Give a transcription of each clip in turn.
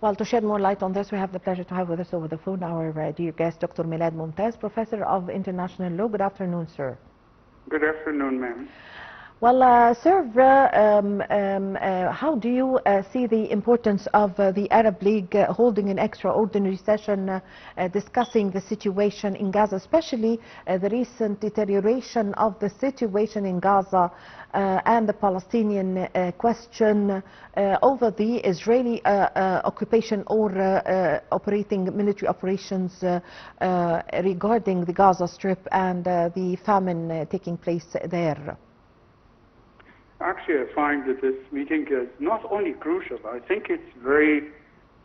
Well, to shed more light on this, we have the pleasure to have with us over the phone our dear guest, Dr. Milad Momtaz, Professor of International Law. Good afternoon, sir. Good afternoon, ma'am. Well, sir, how do you see the importance of the Arab League holding an extraordinary session discussing the situation in Gaza, especially the recent deterioration of the situation in Gaza and the Palestinian question over the Israeli occupation or operating military operations regarding the Gaza Strip and the famine taking place there? Actually, I find that this meeting is not only crucial, I think it's very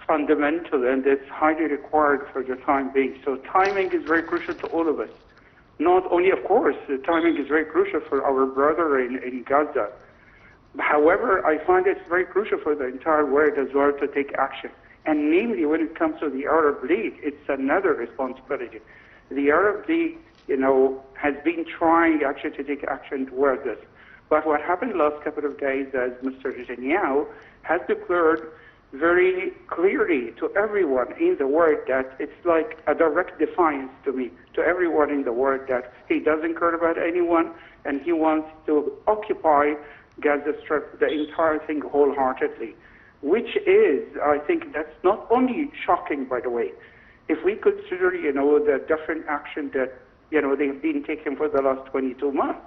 fundamental and it's highly required for the time being. So timing is very crucial to all of us. Not only, of course, the timing is very crucial for our brother in Gaza. However, I find it's very crucial for the entire world as well to take action. And namely, when it comes to the Arab League, it's another responsibility. The Arab League, has been trying actually to take action towards this. But what happened the last couple of days, as Mr. Netanyahu has declared very clearly to everyone in the world that it's like a direct defiance to me, to everyone in the world, that he doesn't care about anyone and he wants to occupy Gaza Strip, the entire thing wholeheartedly, which is, I think that's not only shocking, by the way, if we consider, the different action that, they've been taking for the last 22 months.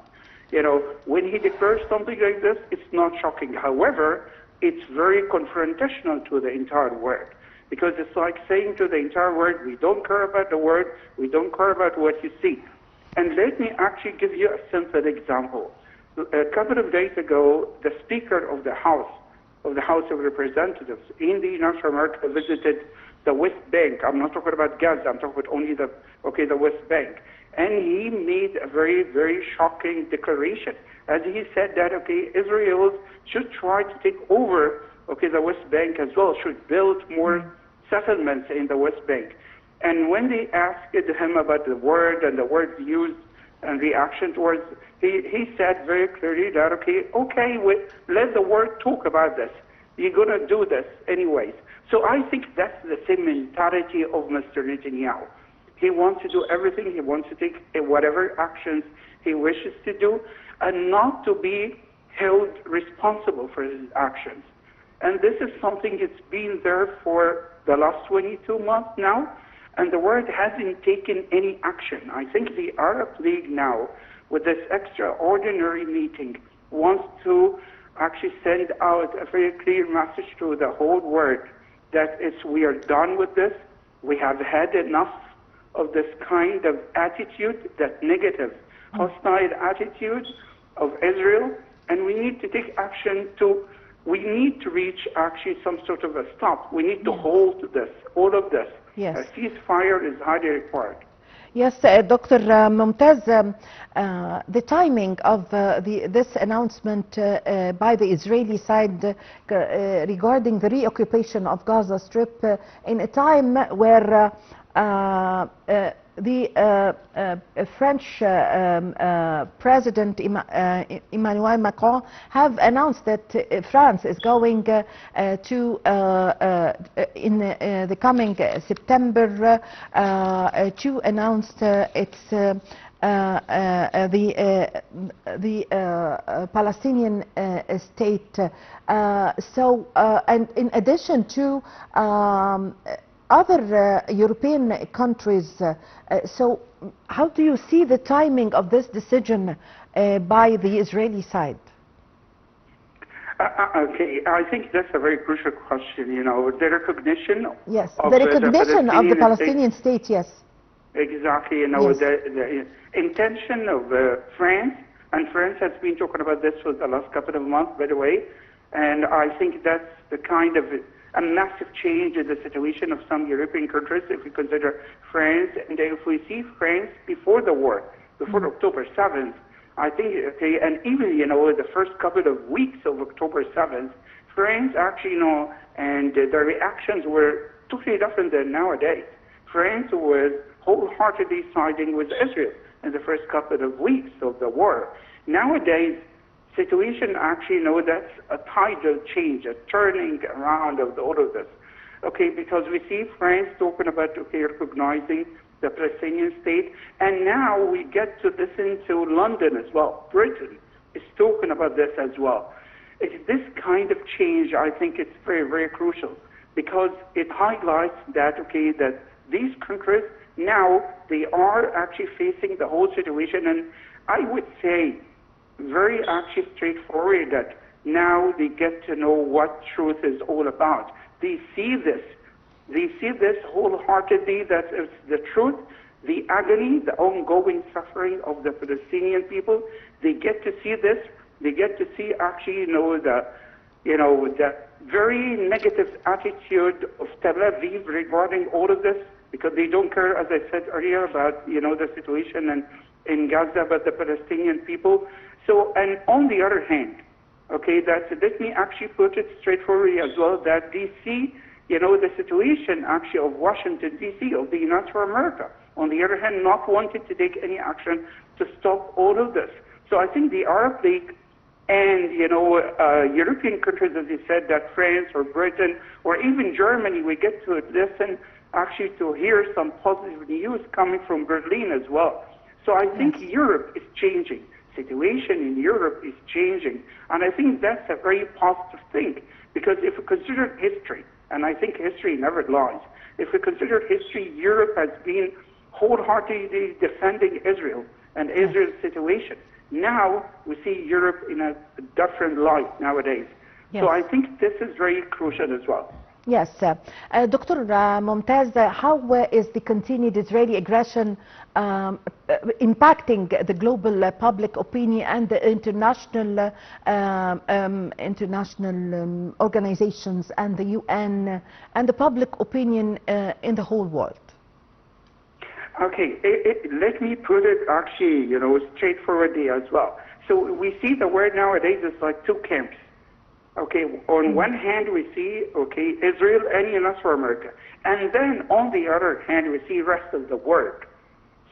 When he declares something like this, it's not shocking. However, it's very confrontational to the entire world, because it's like saying to the entire world, we don't care about the world, we don't care about what you see. And let me actually give you a simple example. A couple of days ago, the Speaker of the House of Representatives in the United States of America visited the West Bank. I'm not talking about Gaza, I'm talking about only the West Bank. And he made a very, very shocking declaration, as he said that, Israel should try to take over, the West Bank as well, should build more settlements in the West Bank. And when they asked him about the word and the word used and reaction towards, he said very clearly that, let the word talk about this. You're going to do this anyways. So I think that's the same mentality of Mr. Netanyahu. He wants to do everything, he wants to take whatever actions he wishes to do, and not to be held responsible for his actions. And this is something that's been there for the last 22 months now, and the world hasn't taken any action. I think the Arab League now, with this extraordinary meeting, wants to actually send out a very clear message to the whole world that we are done with this, we have had enough of this kind of attitude, that negative, hostile attitude of Israel, and we need to take action we need to reach actually some sort of a stop. We need to hold this, all of this. Yes. A ceasefire is highly required. Yes, Dr. Momtaz, the timing of this announcement by the Israeli side regarding the reoccupation of Gaza Strip in a time where the French President Emmanuel Macron have announced that France is going to, in the coming September, to announce the Palestinian state. And in addition to other European countries. So how do you see the timing of this decision by the Israeli side? I think that's a very crucial question, the recognition yes, of the recognition of the Palestinian state, yes. Exactly, yes. The intention of France, and France has been talking about this for the last couple of months, by the way, and I think that's the kind of a massive change in the situation of some European countries, if we consider France, and if we see France before the war, before October 7th, I think, and even, the first couple of weeks of October 7th, France actually, and the reactions were totally different than nowadays. France was wholeheartedly siding with Israel in the first couple of weeks of the war. Nowadays, situation actually, that's a tidal change, a turning around of all of this. okay, because we see France talking about, okay, recognizing the Palestinian state, and now we get to listen to London as well. Britain is talking about this as well. It's this kind of change, I think it's very, very crucial, because it highlights that, okay, that these countries now, they are actually facing the whole situation, and I would say very actually straightforward that now they get to know what truth is all about. They see this wholeheartedly, that it's the truth, the agony, the ongoing suffering of the Palestinian people. They get to see this. They get to see actually, the very negative attitude of Tel Aviv regarding all of this, because they don't care, as I said earlier, about, the situation in Gaza, but the Palestinian people. So, and on the other hand, okay, let me actually put it straightforwardly as well, that they see, the situation actually of Washington, D.C., of the United States of America, on the other hand, not wanting to take any action to stop all of this. So I think the Arab League and, European countries, as you said, that France or Britain or even Germany, we get to listen actually to hear some positive news coming from Berlin as well. So I think Europe is changing. Situation in Europe is changing. And I think that's a very positive thing, because if we consider history, and I think history never lies, if we consider history, Europe has been wholeheartedly defending Israel and Israel's situation. Now we see Europe in a different light nowadays. So I think this is very crucial as well. Yes. Dr. Momtaz, how is the continued Israeli aggression impacting the global public opinion and the international organizations and the UN and the public opinion in the whole world? Okay, let me put it actually, straightforwardly as well. So we see the word nowadays is like two camps. Okay, on one hand we see, okay, Israel and United States of America, and then on the other hand we see rest of the world.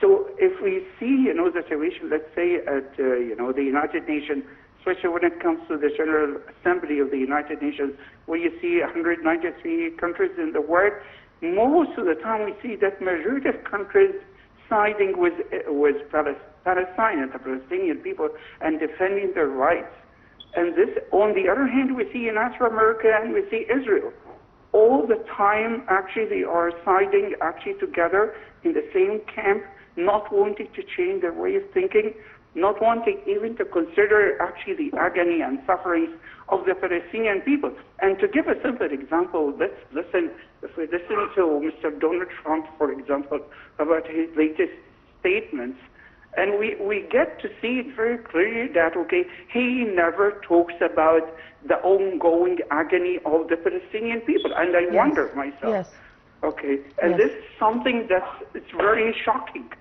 So if we see, the situation, let's say at, the United Nations, especially when it comes to the General Assembly of the United Nations, where you see 193 countries in the world, most of the time we see that majority of countries siding with Palestine and the Palestinian people and defending their rights. And this, on the other hand, we see United States of America and we see Israel. All the time, actually, they are siding actually together in the same camp, not wanting to change their way of thinking, not wanting even to consider actually the agony and sufferings of the Palestinian people. And to give a simple example, if we listen to Mr. Donald Trump, for example, about his latest statements, and we get to see it very clearly that, okay, he never talks about the ongoing agony of the Palestinian people. And I wonder myself, okay, and this is something it's very shocking.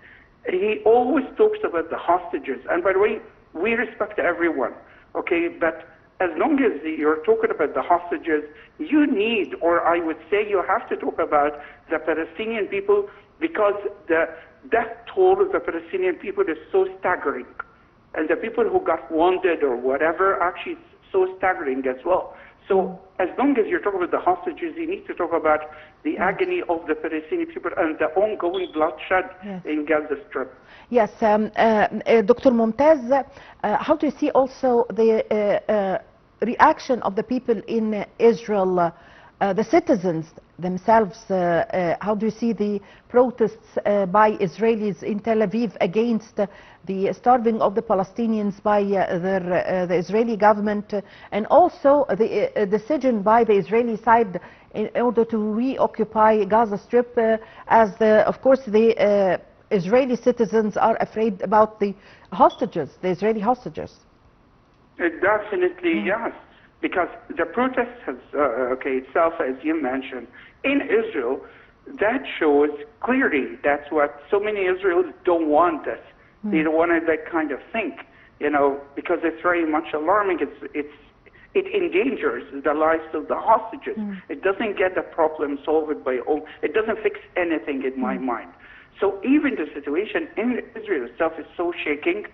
He always talks about the hostages. And by the way, we respect everyone, okay, but as long as you're talking about the hostages, you need, or I would say you have to talk about the Palestinian people, because the death toll of the Palestinian people is so staggering. And the people who got wounded or whatever, actually it's so staggering as well. So as long as you're talking about the hostages, you need to talk about the agony of the Palestinian people and the ongoing bloodshed in Gaza Strip. Yes, Dr. Momtaz, how do you see also the reaction of the people in Israel, the citizens themselves? How do you see the protests by Israelis in Tel Aviv against the starving of the Palestinians by the Israeli government, and also the decision by the Israeli side in order to reoccupy Gaza Strip, as of course the Israeli citizens are afraid about the hostages, the Israeli hostages? Definitely, yes. Because the protest has, itself, as you mentioned, in Israel, that shows clearly that's what so many Israelis don't want this. They don't want that kind of thing, because it's very much alarming. It endangers the lives of the hostages. It doesn't get the problem solved by all. It doesn't fix anything in my mind. So even the situation in Israel itself is so shaking.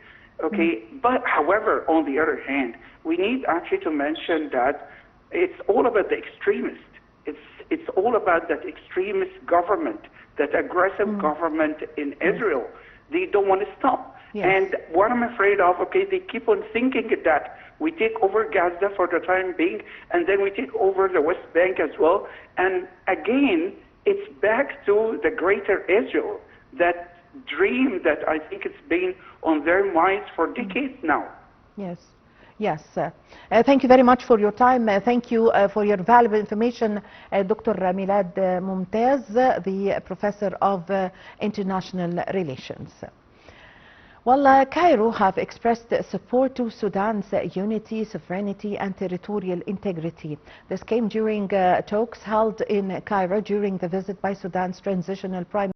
Okay, but however, on the other hand, we need actually to mention that it's all about the extremists. It's all about that extremist government, that aggressive government in Israel. They don't want to stop. Yes. And what I'm afraid of, okay, they keep on thinking that we take over Gaza for the time being, and then we take over the West Bank as well. And again, it's back to the greater Israel, that dream that I think it's been on their minds for decades now. Yes. Yes. Thank you very much for your time. Thank you for your valuable information, Dr. Milad Momtaz, the Professor of International Relations. Well, Cairo have expressed support to Sudan's unity, sovereignty and territorial integrity. This came during talks held in Cairo during the visit by Sudan's transitional prime